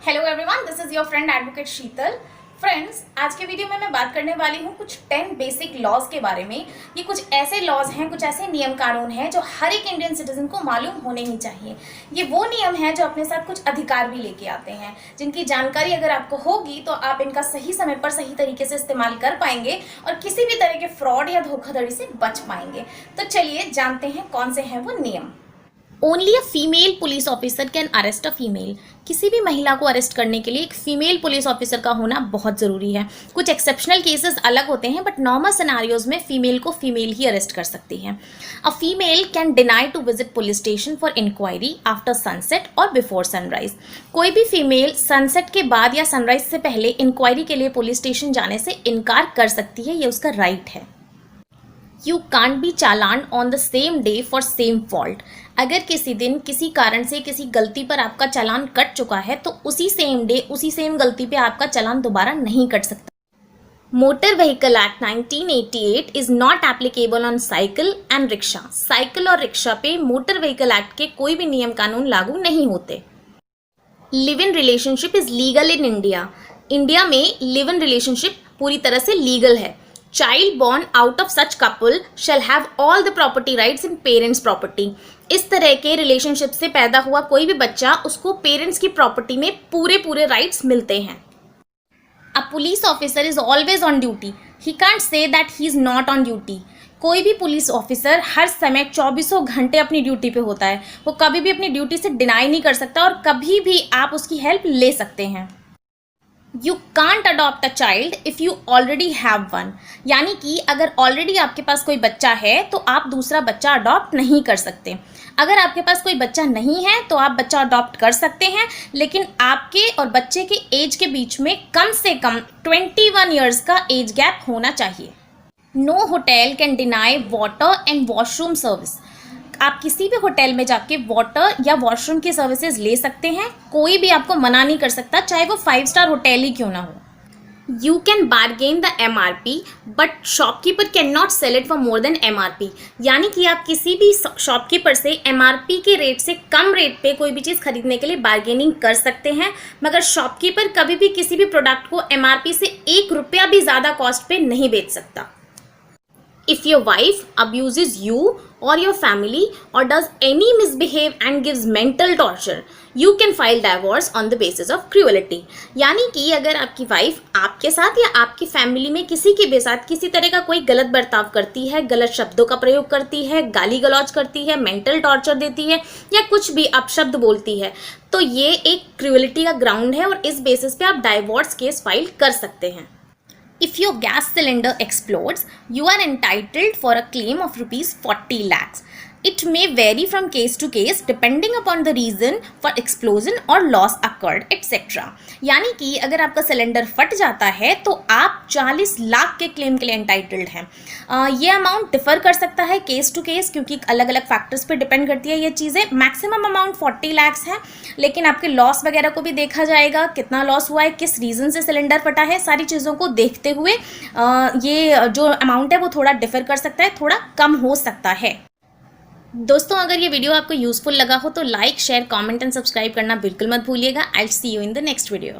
Hello everyone, this is your friend advocate Sheetal. Friends, आज के video में मैं बात करने वाली हूँ कुछ 10 बेसिक लॉज के बारे में। ये कुछ ऐसे लॉज हैं, कुछ ऐसे नियम कानून हैं जो हर एक इंडियन सिटीजन को मालूम होने ही चाहिए। ये वो नियम हैं जो अपने साथ कुछ अधिकार भी लेके आते हैं, जिनकी जानकारी अगर आपको होगी तो आप इनका सही समय पर सही तरीके से इस्तेमाल कर पाएंगे और किसी भी तरह के फ्रॉड या धोखाधड़ी से बच पाएंगे। तो चलिए जानते हैं कौन से हैं वो नियम। Only a female police officer can arrest a female. किसी भी महिला को अरेस्ट करने के लिए एक फीमेल पुलिस ऑफिसर का होना बहुत ज़रूरी है। कुछ एक्सेप्शनल केसेस अलग होते हैं, बट नॉर्मल सिनारियोज में फीमेल को फीमेल ही अरेस्ट कर सकती है। A female can deny to visit police station for inquiry after sunset और बिफोर सनराइज। कोई भी फीमेल सनसेट के बाद या सनराइज से पहले इंक्वायरी के लिए पुलिस स्टेशन जाने से इनकार कर सकती है, ये उसका राइट है। You can't be challan on the same day for same fault. अगर किसी दिन किसी कारण से किसी गलती पर आपका चालान कट चुका है तो उसी सेम डे उसी सेम गलती पे आपका चालान दोबारा नहीं कट सकता। Motor vehicle act 1988 is not applicable on cycle and rickshaw. Cycle और रिक्शा पे मोटर व्हीकल एक्ट के कोई भी नियम कानून लागू नहीं होते। Live in relationship is legal in India. India में लिव इन रिलेशनशिप पूरी तरह से लीगल है। Child born out of such couple shall have all the property rights in parents' property। इस तरह के रिलेशनशिप से पैदा हुआ कोई भी बच्चा, उसको पेरेंट्स की प्रॉपर्टी में पूरे राइट्स मिलते हैं। A police officer is always on duty. He can't say that he is not on duty। कोई भी पुलिस ऑफिसर हर समय 24 घंटे अपनी ड्यूटी पे होता है। वो कभी भी अपनी ड्यूटी से डिनाई नहीं कर सकता और कभी भी आप उसकी हेल्प ले सकते हैं। You can't adopt a child if you already have one. यानी कि अगर ऑलरेडी आपके पास कोई बच्चा है तो आप दूसरा बच्चा अडॉप्ट नहीं कर सकते। अगर आपके पास कोई बच्चा नहीं है तो आप बच्चा अडॉप्ट कर सकते हैं, लेकिन आपके और बच्चे के एज के बीच में कम से कम 21 ईयर्स का एज गैप होना चाहिए। No hotel can deny water and washroom service. आप किसी भी होटल में जाके वाटर या वॉशरूम की सर्विसेज ले सकते हैं, कोई भी आपको मना नहीं कर सकता, चाहे वो 5 स्टार होटल ही क्यों ना हो। You can bargain the MRP but shopkeeper can not sell it for more than MRP। यानी कि आप किसी भी शॉपकीपर से MRP के रेट से कम रेट पे कोई भी चीज़ खरीदने के लिए बार्गेनिंग कर सकते हैं, मगर शॉपकीपर कभी भी किसी भी प्रोडक्ट को MRP से 1 रुपया भी ज़्यादा कॉस्ट पे नहीं बेच सकता। If your wife abuses you or your family or does any misbehave and gives mental torture, you can file divorce on the basis of cruelty। यानी कि अगर आपकी वाइफ आपके साथ या आपकी फैमिली में किसी के भी साथ किसी तरह का कोई गलत बर्ताव करती है, गलत शब्दों का प्रयोग करती है, गाली गलौज करती है, मेंटल टॉर्चर देती है या कुछ भी अपशब्द बोलती है, तो ये एक क्रूएलिटी का ग्राउंड है और इस बेसिस पे आप डाइवोर्स केस फाइल कर सकते हैं। If your gas cylinder explodes, you are entitled for a claim of rupees 40 lakhs. It may vary from case to case depending upon the reason for explosion or loss occurred, etc. यानी कि अगर आपका cylinder फट जाता है तो आप 40 लाख के क्लेम के लिए एंटाइटल्ड हैं। ये अमाउंट डिफर कर सकता है केस टू केस, क्योंकि अलग अलग फैक्टर्स पे डिपेंड करती है ये चीज़ें। मैक्सिमम अमाउंट 40 लाख्स है, लेकिन आपके लॉस वगैरह को भी देखा जाएगा, कितना लॉस हुआ है, किस रीज़न से सिलेंडर फटा है, सारी चीज़ों को देखते हुए ये जो अमाउंट है वो थोड़ा डिफर कर सकता है, थोड़ा कम हो सकता है। दोस्तों, अगर ये वीडियो आपको यूजफुल लगा हो तो like, share, comment and subscribe करना बिल्कुल मत भूलिएगा। I will see you in the next video.